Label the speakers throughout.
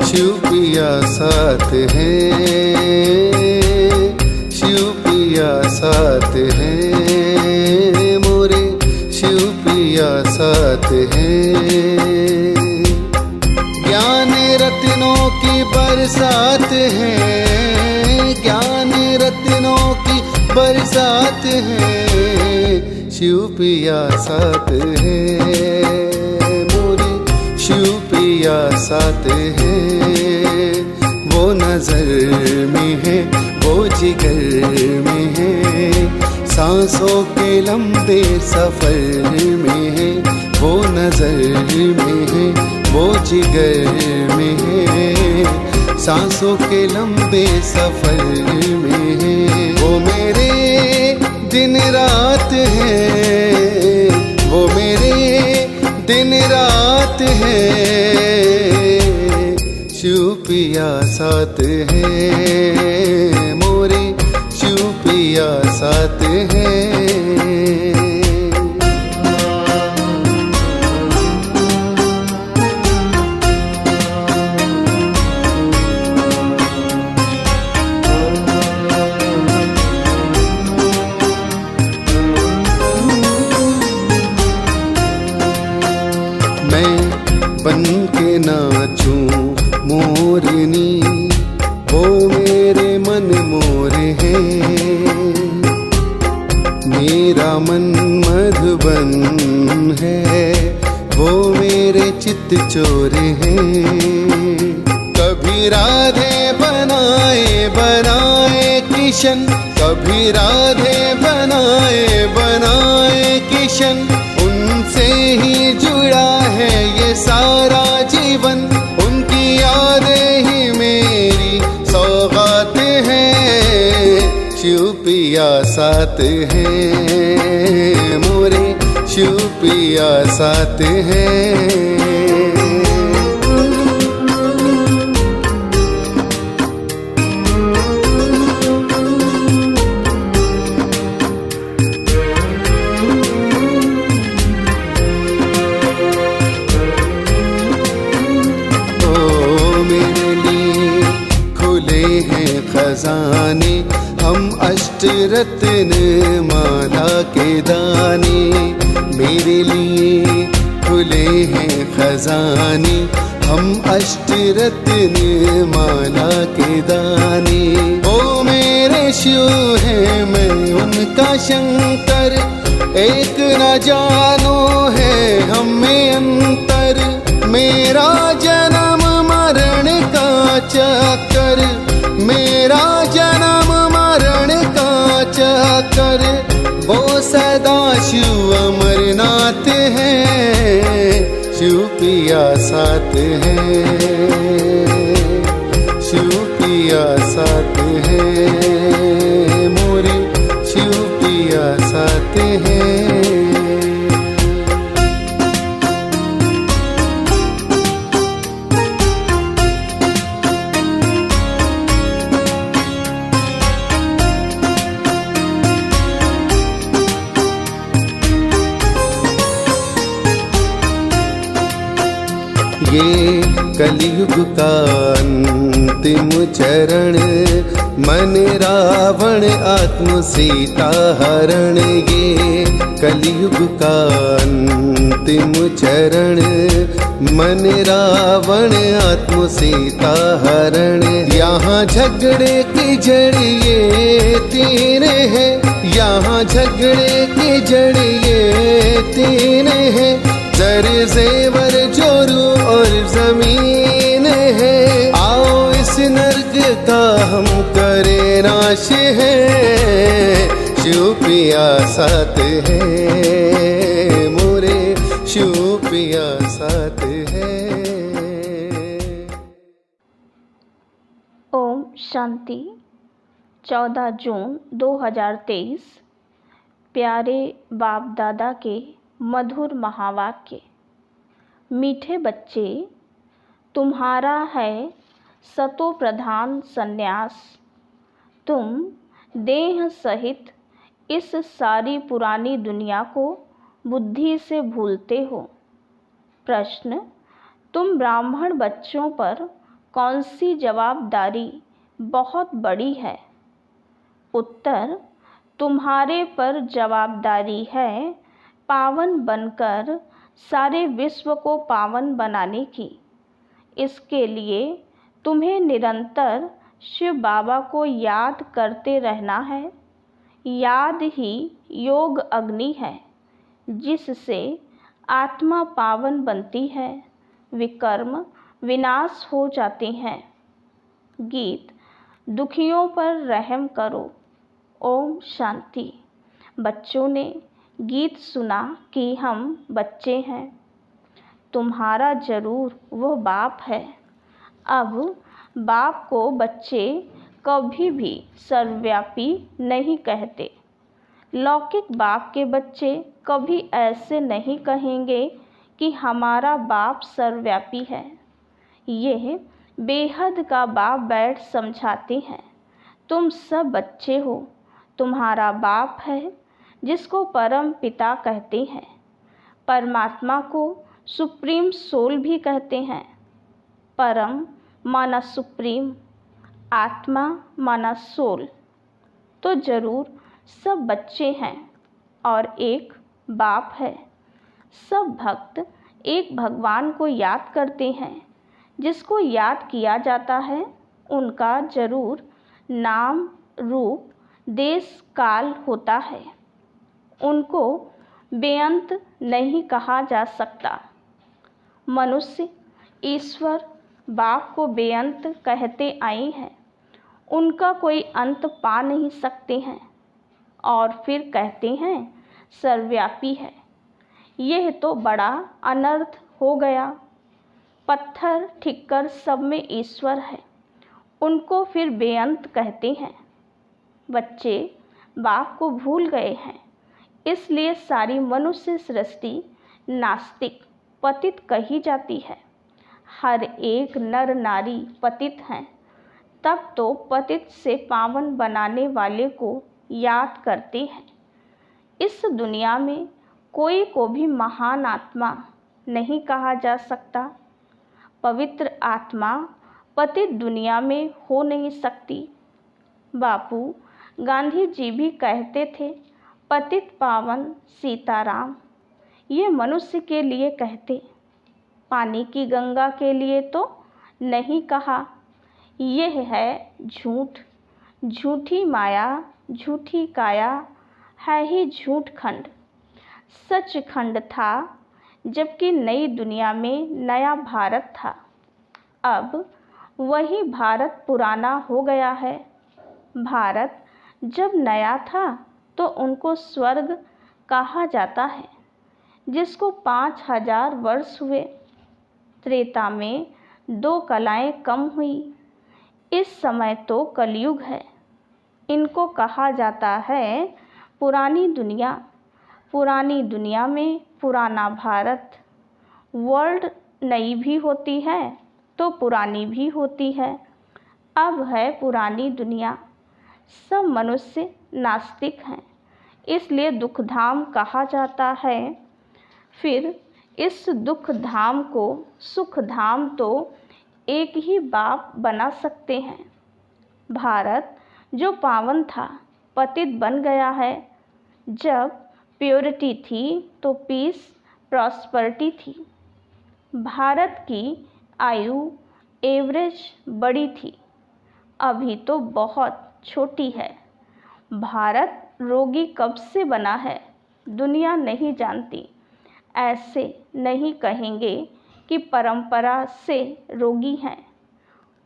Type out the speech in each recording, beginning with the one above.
Speaker 1: शिव पिया साथ है, शिव पिया साथ है, मोरे शिव पिया साथ है। ज्ञान रत्नों की बरसात है, ज्ञान रत्नों की बरसात है, शिव पिया साथ है, मोरे शिव पिया साथ है। वो नजर में है, वो जिगर में है, सांसों के लंबे सफर में है। वो नजर में है, वो जिगर में है, सांसों के लंबे सफर में है। वो मेरे दिन रात है, वो मेरे दिन रात है, शिव पिया साथ है, मोरे शिव पिया साथ है। बन के नाचूं मोरनी, वो मेरे मन मोरे हैं। मेरा मन मधुबन है, वो मेरे चित्त चोर हैं। कभी राधे बनाए बनाए किशन, कभी राधे बनाए बनाए किशन, उनसे ही जुड़ा है ये सारा जीवन। उनकी यादें ही मेरी सौगात हैं, शिव पिया साथ है, मोरे शिव पिया साथ है। खजाने हम अष्टरत्न माला के दाने, मेरे लिए खुले हैं खजाने हम अष्टरत्न माला के दाने। वो मेरे शिव हैं, मैं उनका शंकर, एक न जानो है हम में अंतर। मेरा जन्म मरण का चक्कर, मेरा जन्म मरण का चक्कर, वो सदा शिव अमरनाथ है, शिव पिया साथ है, शिव पिया साथ है, मोरे शिव पिया साथ है। ये कलयुग का अंतिम चरण, मन रावण आत्म सीता हरण। ये कलयुग का अंतिम चरण, मन रावण आत्म सीता हरण। यहाँ झगड़े की जड़ ये तीन है, यहाँ झगड़े की जड़ ये तीन है। जर जेवर जोरू और जमीन है, आओ इस नर्क का हम करें नाश है, शिव पिया साथ है, मोरे शिव पिया साथ है।
Speaker 2: ओम शांति। 14 जून 2023 प्यारे बाप दादा के मधुर महावाक्य। मीठे बच्चे, तुम्हारा है सतो प्रधान संन्यास। तुम देह सहित इस सारी पुरानी दुनिया को बुद्धि से भूलते हो। प्रश्न, तुम ब्राह्मण बच्चों पर कौन सी जवाबदारी बहुत बड़ी है? उत्तर, तुम्हारे पर जवाबदारी है पावन बनकर सारे विश्व को पावन बनाने की। इसके लिए तुम्हें निरंतर शिव बाबा को याद करते रहना है। याद ही योग अग्नि है जिससे आत्मा पावन बनती है, विकर्म विनाश हो जाते हैं। गीत, दुखियों पर रहम करो। ओम शांति। बच्चों ने गीत सुना कि हम बच्चे हैं। तुम्हारा जरूर वो बाप है। अब बाप को बच्चे कभी भी सर्वव्यापी नहीं कहते। लौकिक बाप के बच्चे कभी ऐसे नहीं कहेंगे कि हमारा बाप सर्वव्यापी है। यह बेहद का बाप बैठ समझाते हैं, तुम सब बच्चे हो। तुम्हारा बाप है जिसको परम पिता कहते हैं। परमात्मा को सुप्रीम सोल भी कहते हैं। परम माना सुप्रीम, आत्मा माना सोल। तो जरूर सब बच्चे हैं और एक बाप है। सब भक्त एक भगवान को याद करते हैं। जिसको याद किया जाता है उनका जरूर नाम, रूप, देश, काल होता है। उनको बेअंत नहीं कहा जा सकता। मनुष्य ईश्वर बाप को बेअंत कहते आए हैं। उनका कोई अंत पा नहीं सकते हैं और फिर कहते हैं सर्वव्यापी है। यह तो बड़ा अनर्थ हो गया। पत्थर ठिक्कर सब में ईश्वर है, उनको फिर बेअंत कहते हैं। बच्चे बाप को भूल गए हैं, इसलिए सारी मनुष्य सृष्टि नास्तिक, पतित कही जाती है। हर एक नर नारी पतित हैं। तब तो पतित से पावन बनाने वाले को याद करते हैं। इस दुनिया में कोई को भी महान आत्मा नहीं कहा जा सकता। पवित्र आत्मा पतित दुनिया में हो नहीं सकती। बापू गांधी जी भी कहते थे, पतित पावन सीताराम। ये मनुष्य के लिए कहते, पानी की गंगा के लिए तो नहीं कहा। यह है झूठ, झूठी माया, झूठी काया, है ही झूठ खंड। सच खंड था जबकि नई दुनिया में नया भारत था। अब वही भारत पुराना हो गया है। भारत जब नया था तो उनको स्वर्ग कहा जाता है, जिसको 5000 वर्ष हुए। त्रेता में 2 कलाएं कम हुई। इस समय तो कलयुग है। इनको कहा जाता है पुरानी दुनिया। पुरानी दुनिया में पुराना भारत। वर्ल्ड नई भी होती है तो पुरानी भी होती है। अब है पुरानी दुनिया। सब मनुष्य नास्तिक हैं, इसलिए दुख धाम कहा जाता है। फिर इस दुख धाम को सुख धाम तो एक ही बाप बना सकते हैं। भारत जो पावन था पतित बन गया है। जब प्योरिटी थी तो पीस, प्रॉस्पेरिटी थी। भारत की आयु एवरेज बड़ी थी, अभी तो बहुत छोटी है। भारत रोगी कब से बना है दुनिया नहीं जानती। ऐसे नहीं कहेंगे कि परंपरा से रोगी हैं।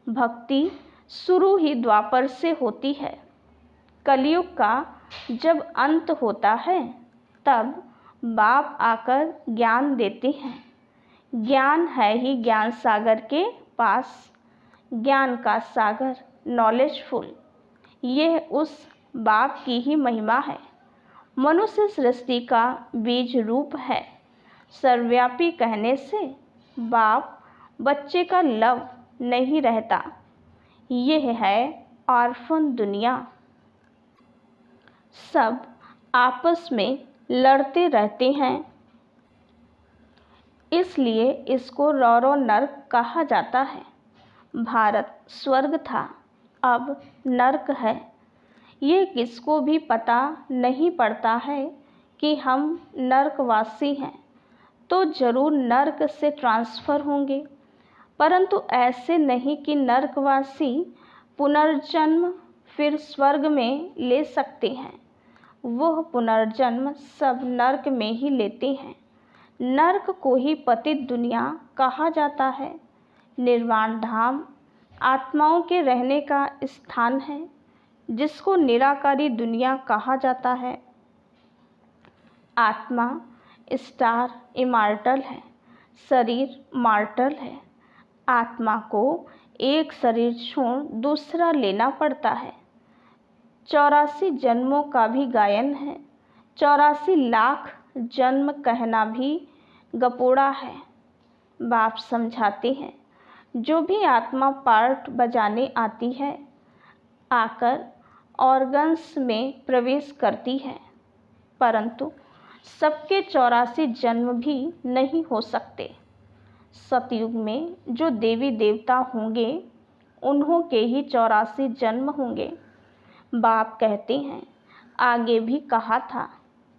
Speaker 2: भक्ति शुरू ही द्वापर से होती है। कलयुग का जब अंत होता है तब बाप आकर ज्ञान देते हैं। ज्ञान है ही ज्ञान सागर के पास। ज्ञान का सागर, नॉलेजफुल, यह उस बाप की ही महिमा है। मनुष्य सृष्टि का बीज रूप है। सर्वव्यापी कहने से बाप बच्चे का लव नहीं रहता। यह है ऑर्फन दुनिया। सब आपस में लड़ते रहते हैं, इसलिए इसको रौरव नर्क कहा जाता है। भारत स्वर्ग था, अब नर्क है। ये किसको भी पता नहीं पड़ता है कि हम नर्कवासी हैं तो ज़रूर नर्क से ट्रांसफ़र होंगे, परंतु ऐसे नहीं कि नर्कवासी पुनर्जन्म फिर स्वर्ग में ले सकते हैं। वह पुनर्जन्म सब नर्क में ही लेते हैं। नर्क को ही पतित दुनिया कहा जाता है। निर्वाण धाम आत्माओं के रहने का स्थान है, जिसको निराकारी दुनिया कहा जाता है। आत्मा स्टार इमॉर्टल है, शरीर मॉर्टल है। आत्मा को एक शरीर छोड़ दूसरा लेना पड़ता है। 84 जन्मों का भी गायन है। 84 लाख जन्म कहना भी गपोड़ा है। बाप समझाते हैं, जो भी आत्मा पार्ट बजाने आती है आकर ऑर्गन्स में प्रवेश करती है, परंतु सबके 84 जन्म भी नहीं हो सकते। सतयुग में जो देवी देवता होंगे उन्हों के ही 84 जन्म होंगे। बाप कहते हैं, आगे भी कहा था,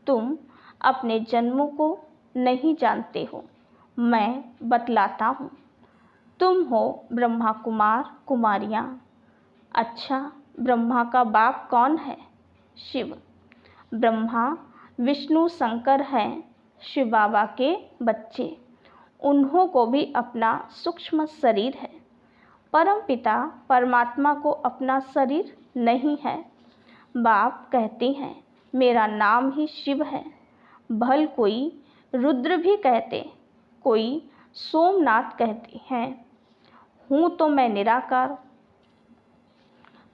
Speaker 2: तुम अपने जन्मों को नहीं जानते हो, मैं बतलाता हूँ। तुम हो ब्रह्मा कुमार कुमारियाँ। अच्छा, ब्रह्मा का बाप कौन है? शिव। ब्रह्मा विष्णु शंकर हैं शिव बाबा के बच्चे। उन्हों को भी अपना सूक्ष्म शरीर है। परम पिता परमात्मा को अपना शरीर नहीं है। बाप कहते हैं, मेरा नाम ही शिव है। भल कोई रुद्र भी कहते, कोई सोमनाथ कहते हैं। हूँ तो मैं निराकार।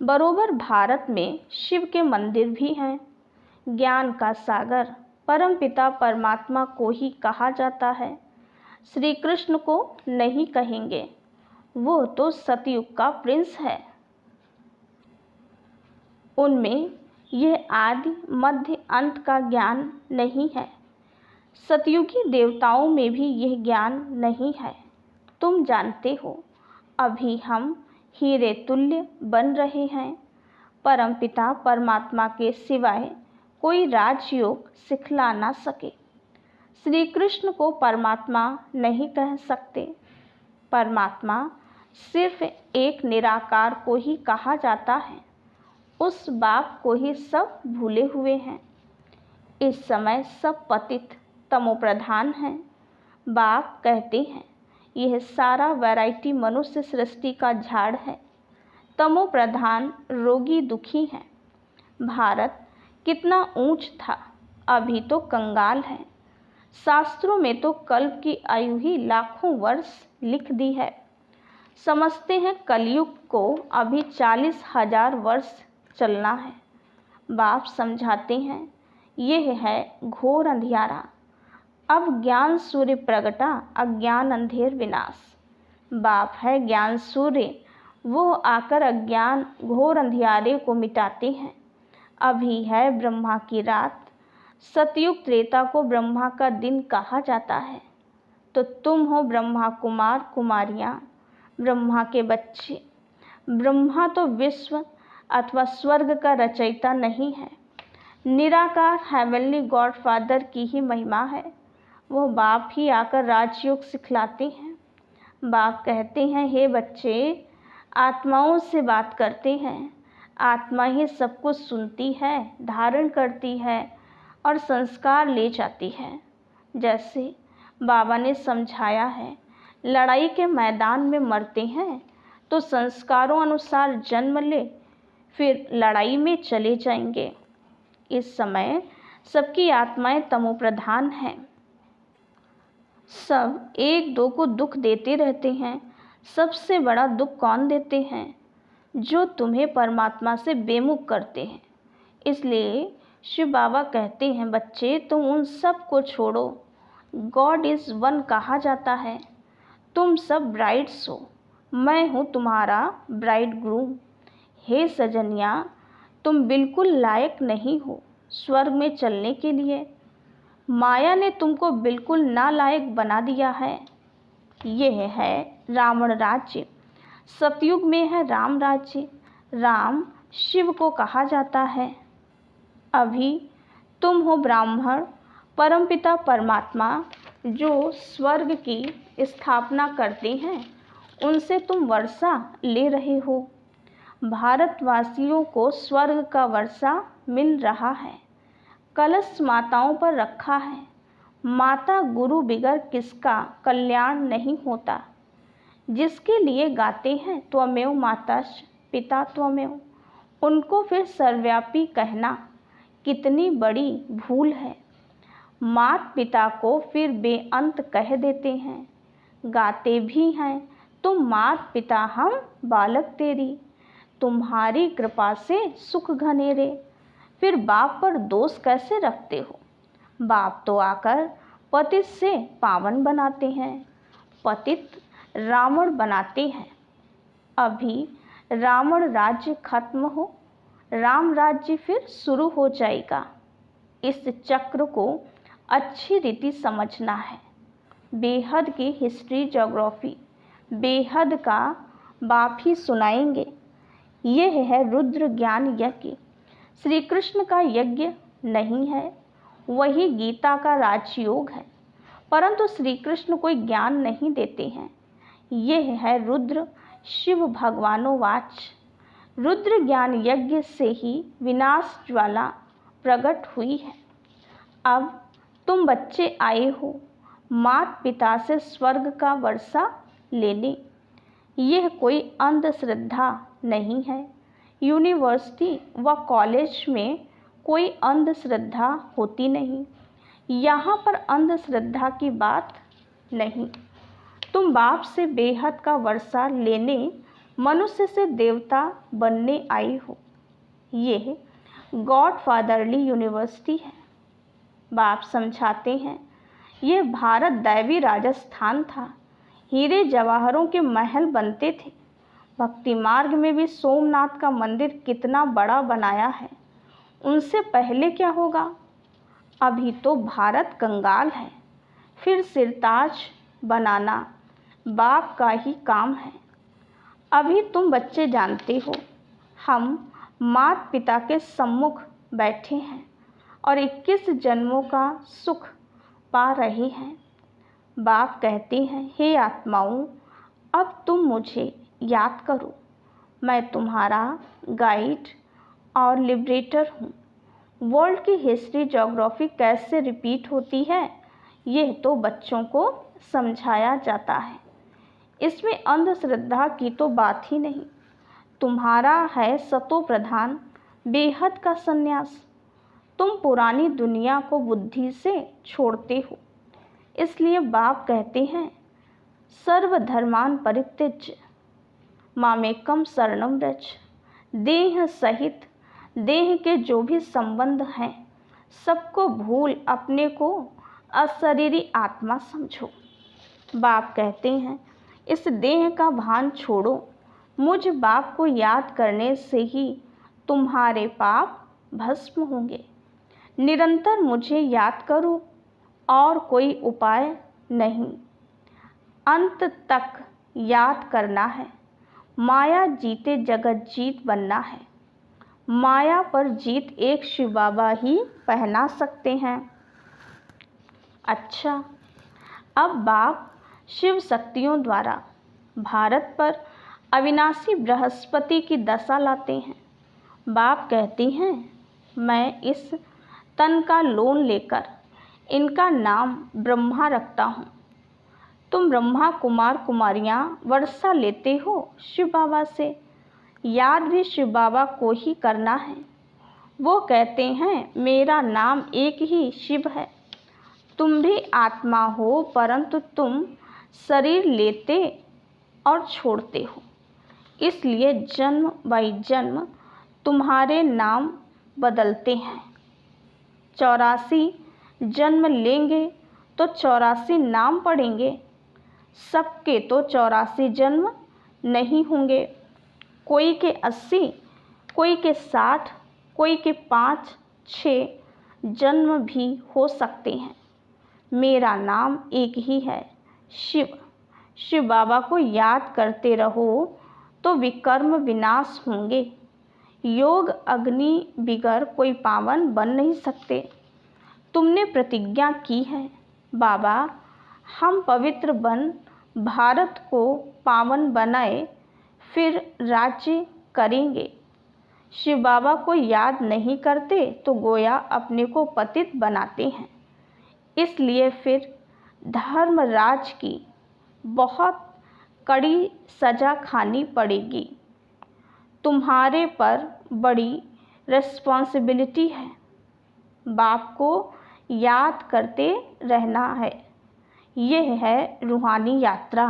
Speaker 2: बरोबर भारत में शिव के मंदिर भी हैं। ज्ञान का सागर परम पिता परमात्मा को ही कहा जाता है। श्री कृष्ण को नहीं कहेंगे, वो तो सतयुग का प्रिंस है। उनमें यह आदि मध्य अंत का ज्ञान नहीं है। सतयुगी देवताओं में भी यह ज्ञान नहीं है। तुम जानते हो, अभी हम हीरे तुल्य बन रहे हैं। परम पिता परमात्मा के सिवाय कोई राजयोग सिखला ना सके। श्री कृष्ण को परमात्मा नहीं कह सकते। परमात्मा सिर्फ एक निराकार को ही कहा जाता है। उस बाप को ही सब भूले हुए हैं। इस समय सब पतित तमोप्रधान हैं। बाप कहते हैं, यह सारा वैरायटी मनुष्य सृष्टि का झाड़ है। तमोप्रधान रोगी दुखी हैं। भारत कितना ऊंच था, अभी तो कंगाल है। शास्त्रों में तो कल्प की आयु ही लाखों वर्ष लिख दी है। समझते हैं कलयुग को अभी 40,000 वर्ष चलना है। बाप समझाते हैं, यह है घोर अंधियारा। अब ज्ञान सूर्य प्रगटा, अज्ञान अंधेर विनाश। बाप है ज्ञान सूर्य, वो आकर अज्ञान घोर अंधियारे को मिटाते हैं। अभी है ब्रह्मा की रात। सतयुग त्रेता को ब्रह्मा का दिन कहा जाता है। तो तुम हो ब्रह्मा कुमार कुमारियाँ, ब्रह्मा के बच्चे। ब्रह्मा तो विश्व अथवा स्वर्ग का रचयिता नहीं है। निराकार हेवनली गॉड फादर की ही महिमा है। वो बाप ही आकर राजयोग सिखलाते हैं। बाप कहते हैं, हे बच्चे, आत्माओं से बात करते हैं। आत्मा ही सब कुछ सुनती है, धारण करती है और संस्कार ले जाती है। जैसे बाबा ने समझाया है, लड़ाई के मैदान में मरते हैं तो संस्कारों अनुसार जन्म ले, फिर लड़ाई में चले जाएंगे। इस समय सबकी आत्माएं तमोप्रधान हैं। सब एक दो को दुख देते रहते हैं। सबसे बड़ा दुख कौन देते हैं? जो तुम्हें परमात्मा से बेमुख करते हैं। इसलिए शिव बाबा कहते हैं, बच्चे तुम उन सब को छोड़ो। गॉड इज़ वन कहा जाता है। तुम सब ब्राइड्स हो, मैं हूँ तुम्हारा ब्राइड ग्रूम। हे सजनिया, तुम बिल्कुल लायक नहीं हो स्वर्ग में चलने के लिए। माया ने तुमको बिल्कुल नालायक बना दिया है। यह है रावण राज्य। सतयुग में है राम राज्य। राम शिव को कहा जाता है। अभी तुम हो ब्राह्मण, परमपिता परमात्मा जो स्वर्ग की स्थापना करते हैं, उनसे तुम वर्षा ले रहे हो। भारतवासियों को स्वर्ग का वर्षा मिल रहा है। कलश माताओं पर रखा है। माता गुरु बिगर किसका कल्याण नहीं होता। जिसके लिए गाते हैं त्वमेव माताश्च पिता त्वमेव, उनको फिर सर्वव्यापी कहना कितनी बड़ी भूल है। मात पिता को फिर बेअंत कह देते हैं। गाते भी हैं तुम मात पिता हम बालक तेरी, तुम्हारी कृपा से सुख घनेरे। फिर बाप पर दोष कैसे रखते हो। बाप तो आकर पतित से पावन बनाते हैं, पतित रावण बनाते हैं। अभी रावण राज्य खत्म हो, राम राज्य फिर शुरू हो जाएगा। इस चक्र को अच्छी रीति समझना है। बेहद की हिस्ट्री ज्योग्राफी बेहद का बाप ही सुनाएंगे। यह है रुद्र ज्ञान यज्ञ। श्री कृष्ण का यज्ञ नहीं है, वही गीता का राजयोग है, परंतु श्री कृष्ण कोई ज्ञान नहीं देते हैं। यह है रुद्र शिव भगवानोवाच। रुद्र ज्ञान यज्ञ से ही विनाश ज्वाला प्रकट हुई है। अब तुम बच्चे आए हो मात पिता से स्वर्ग का वर्षा लेने। यह कोई अंधश्रद्धा नहीं है। यूनिवर्सिटी व कॉलेज में कोई अंधश्रद्धा होती नहीं। यहाँ पर अंधश्रद्धा की बात नहीं। तुम बाप से बेहद का वर्षा लेने मनुष्य से देवता बनने आए हो। यह गॉड फादरली यूनिवर्सिटी है। बाप समझाते हैं यह भारत दैवी राजस्थान था। हीरे जवाहरों के महल बनते थे। भक्ति मार्ग में भी सोमनाथ का मंदिर कितना बड़ा बनाया है। उनसे पहले क्या होगा। अभी तो भारत कंगाल है। फिर सिरताज बनाना बाप का ही काम है। अभी तुम बच्चे जानते हो हम माता पिता के सम्मुख बैठे हैं और 21 जन्मों का सुख पा रहे हैं। बाप कहते हैं हे आत्माओं, अब तुम मुझे याद करो। मैं तुम्हारा गाइड और लिबरेटर हूँ। वर्ल्ड की हिस्ट्री ज्योग्राफी कैसे रिपीट होती है, यह तो बच्चों को समझाया जाता है। इसमें अंधश्रद्धा की तो बात ही नहीं। तुम्हारा है सतो प्रधान बेहद का संन्यास। तुम पुरानी दुनिया को बुद्धि से छोड़ते हो। इसलिए बाप कहते हैं सर्वधर्मान परित्यज्य मामेकम शरणम व्रज। देह सहित देह के जो भी संबंध हैं सबको भूल अपने को अशरीरी आत्मा समझो। बाप कहते हैं इस देह का भान छोड़ो। मुझ बाप को याद करने से ही तुम्हारे पाप भस्म होंगे। निरंतर मुझे याद करो और कोई उपाय नहीं। अंत तक याद करना है। माया जीते जगत जीत बनना है। माया पर जीत एक शिव बाबा ही पहना सकते हैं। अच्छा, अब बाप शिव शक्तियों द्वारा भारत पर अविनाशी बृहस्पति की दशा लाते हैं। बाप कहते हैं मैं इस तन का लोन लेकर इनका नाम ब्रह्मा रखता हूँ। तुम ब्रह्मा कुमार कुमारियाँ वर्षा लेते हो शिव बाबा से। याद भी शिव बाबा को ही करना है। वो कहते हैं मेरा नाम एक ही शिव है। तुम भी आत्मा हो, परंतु तुम शरीर लेते और छोड़ते हो। इसलिए जन्म बाई जन्म तुम्हारे नाम बदलते हैं। 84 जन्म लेंगे तो 84 नाम पड़ेंगे। सबके तो 84 जन्म नहीं होंगे। कोई के 80, कोई के 60, कोई के 5-6 जन्म भी हो सकते हैं। मेरा नाम एक ही है, शिव। शिव बाबा को याद करते रहो तो विकर्म विनाश होंगे। योग अग्नि बिगर कोई पावन बन नहीं सकते। तुमने प्रतिज्ञा की है, बाबा हम पवित्र बन भारत को पावन बनाए, फिर राज्य करेंगे। शिव बाबा को याद नहीं करते तो गोया अपने को पतित बनाते हैं। इसलिए फिर धर्मराज की बहुत कड़ी सज़ा खानी पड़ेगी। तुम्हारे पर बड़ी रिस्पॉन्सिबिलिटी है। बाप को याद करते रहना है। यह है रूहानी यात्रा।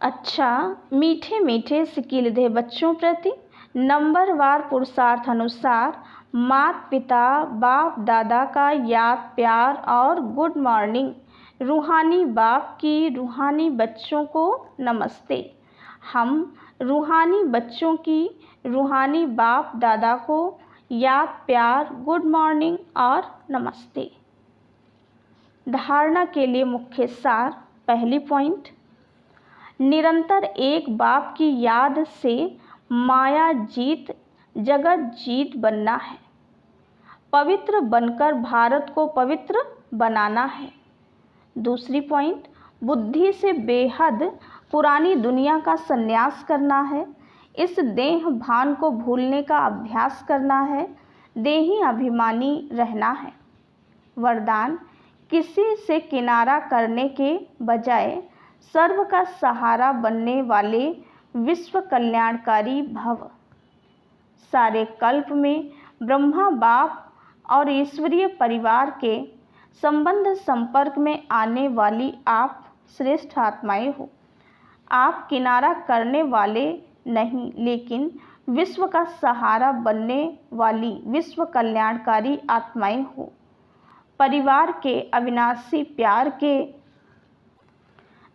Speaker 2: अच्छा, मीठे मीठे सिकीलधे बच्चों प्रति नंबरवार पुरुषार्थ अनुसार माता पिता बाप दादा का याद प्यार और गुड मॉर्निंग। रूहानी बाप की रूहानी बच्चों को नमस्ते। हम रूहानी बच्चों की रूहानी बाप दादा को याद प्यार गुड मॉर्निंग और नमस्ते। धारणा के लिए मुख्य सार। पहली पॉइंट, निरंतर एक बाप की याद से माया जीत जगत जीत बनना है। पवित्र बनकर भारत को पवित्र बनाना है। दूसरी पॉइंट, बुद्धि से बेहद पुरानी दुनिया का संन्यास करना है। इस देह भान को भूलने का अभ्यास करना है। देही अभिमानी रहना है। वरदान, किसी से किनारा करने के बजाय सर्व का सहारा बनने वाले विश्व कल्याणकारी भव। सारे कल्प में ब्रह्मा बाप और ईश्वरीय परिवार के संबंध संपर्क में आने वाली आप श्रेष्ठ आत्माएं हो। आप किनारा करने वाले नहीं, लेकिन विश्व का सहारा बनने वाली विश्व कल्याणकारी आत्माएं हो। परिवार के अविनाशी प्यार के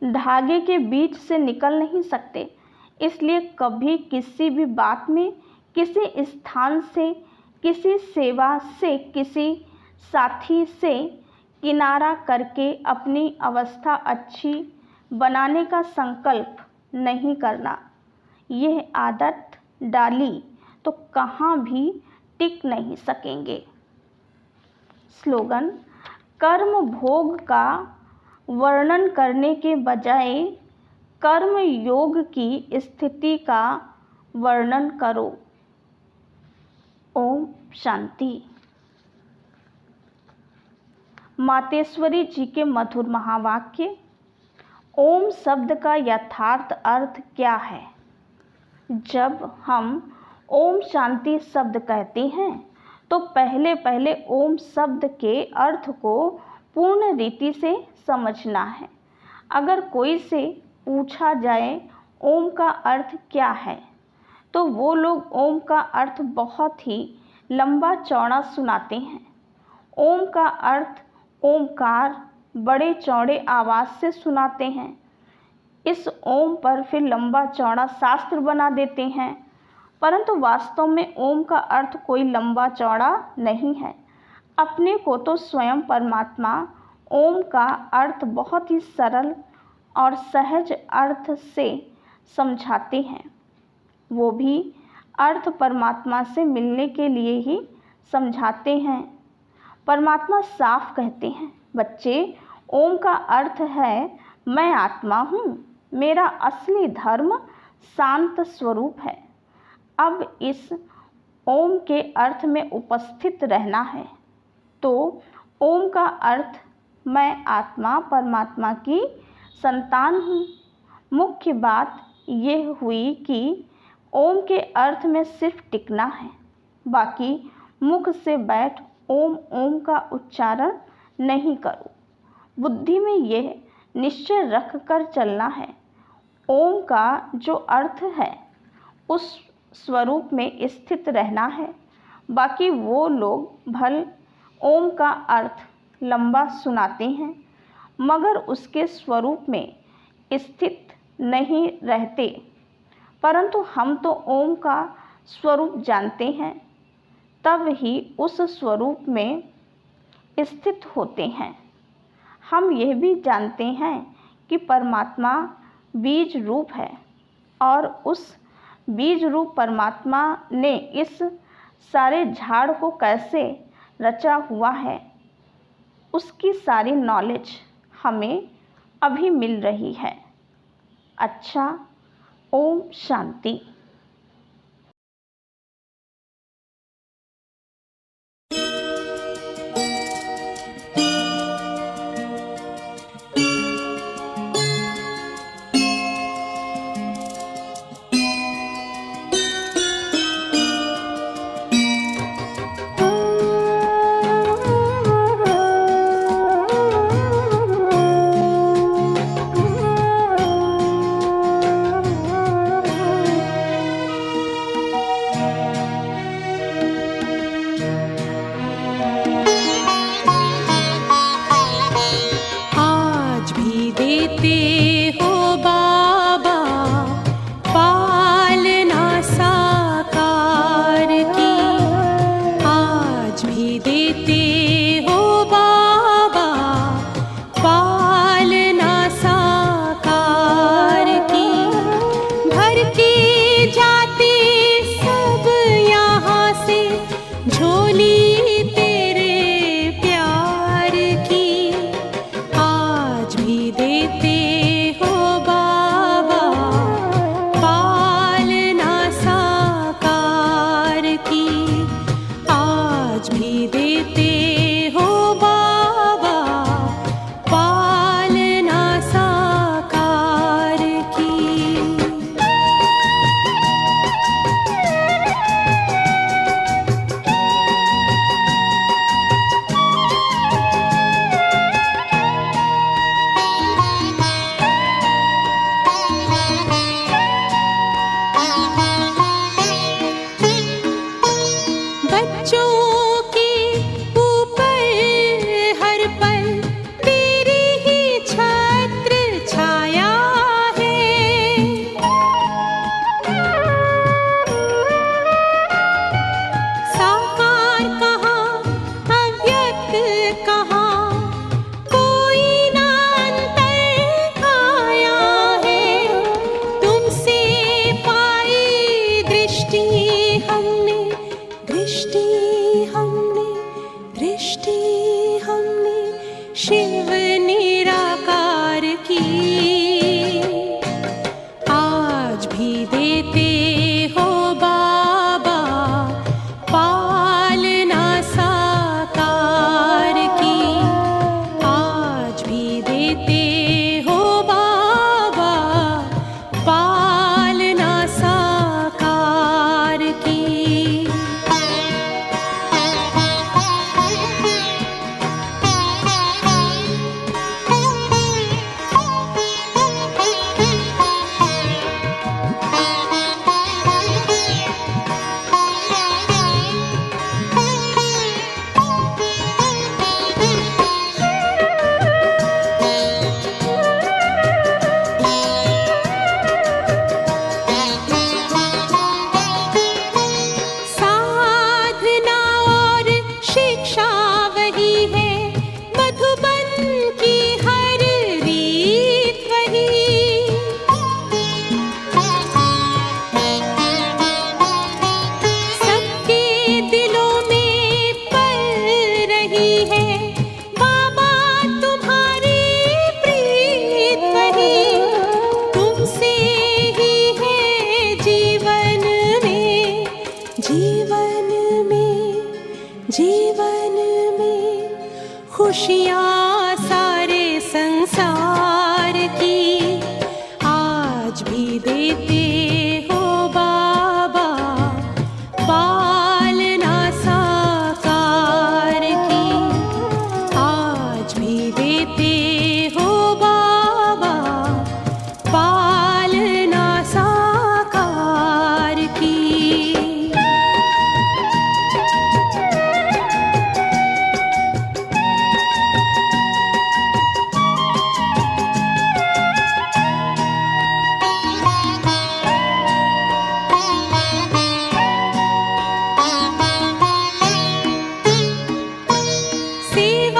Speaker 2: धागे के बीच से निकल नहीं सकते। इसलिए कभी किसी भी बात में, किसी स्थान से, किसी सेवा से, किसी साथी से किनारा करके अपनी अवस्था अच्छी बनाने का संकल्प नहीं करना। यह आदत डाली तो कहाँ भी टिक नहीं सकेंगे। स्लोगन, कर्म भोग का वर्णन करने के बजाय कर्म योग की स्थिति का वर्णन करो। ओम शांति। मातेश्वरी जी के मधुर महावाक्य। ओम शब्द का यथार्थ अर्थ क्या है? जब हम ओम शांति शब्द कहते हैं तो पहले पहले ओम शब्द के अर्थ को पूर्ण रीति से समझना है। अगर कोई से पूछा जाए ओम का अर्थ क्या है, तो वो लोग ओम का अर्थ बहुत ही लंबा चौड़ा सुनाते हैं। ओम का अर्थ ओमकार बड़े चौड़े आवाज़ से सुनाते हैं। इस ओम पर फिर लंबा चौड़ा शास्त्र बना देते हैं, परंतु वास्तव में ओम का अर्थ कोई लंबा चौड़ा नहीं है। अपने को तो स्वयं परमात्मा ओम का अर्थ बहुत ही सरल और सहज अर्थ से समझाते हैं। वो भी अर्थ परमात्मा से मिलने के लिए ही समझाते हैं। परमात्मा साफ कहते हैं, बच्चे ओम का अर्थ है मैं आत्मा हूँ। मेरा असली धर्म शांत स्वरूप है। अब इस ओम के अर्थ में उपस्थित रहना है। तो ओम का अर्थ मैं आत्मा परमात्मा की संतान हूँ। मुख्य बात यह हुई कि ओम के अर्थ में सिर्फ टिकना है, बाकी मुख से बैठ ओम ओम का उच्चारण नहीं करो। बुद्धि में यह निश्चय रख कर चलना है, ओम का जो अर्थ है उस स्वरूप में स्थित रहना है। बाकी वो लोग भल ओम का अर्थ लंबा सुनाते हैं, मगर उसके स्वरूप में स्थित नहीं रहते। परंतु हम तो ओम का स्वरूप जानते हैं, तब ही उस स्वरूप में स्थित होते हैं। हम यह भी जानते हैं कि परमात्मा बीज रूप है और उस बीज रूप परमात्मा ने इस सारे झाड़ को कैसे रचा हुआ है, उसकी सारी नॉलेज हमें अभी मिल रही है। अच्छा, ओम शांति।
Speaker 3: खुशियाँ सारे संसार की आज भी देते हो बाबा, पालना साकार की आज भी देते हो बाबा, पालना साकार की। सेवा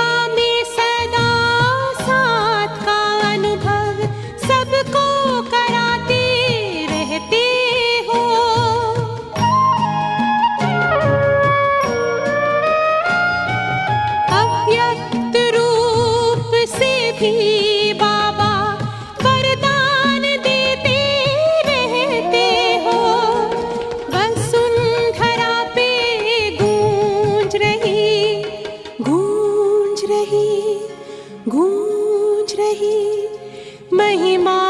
Speaker 3: भी बाबा वरदान देते रहते हो। वसुंधरा पे गूंज रही, गूंज रही, गूंज रही महिमा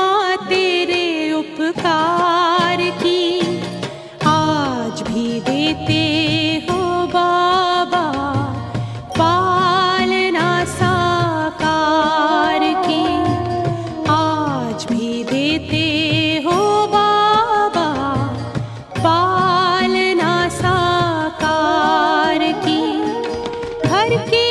Speaker 3: तेरे उपकार की। आज भी देते हो बाबा पालना साकार की। आज भी देते हो बाबा पालना साकार की। घर के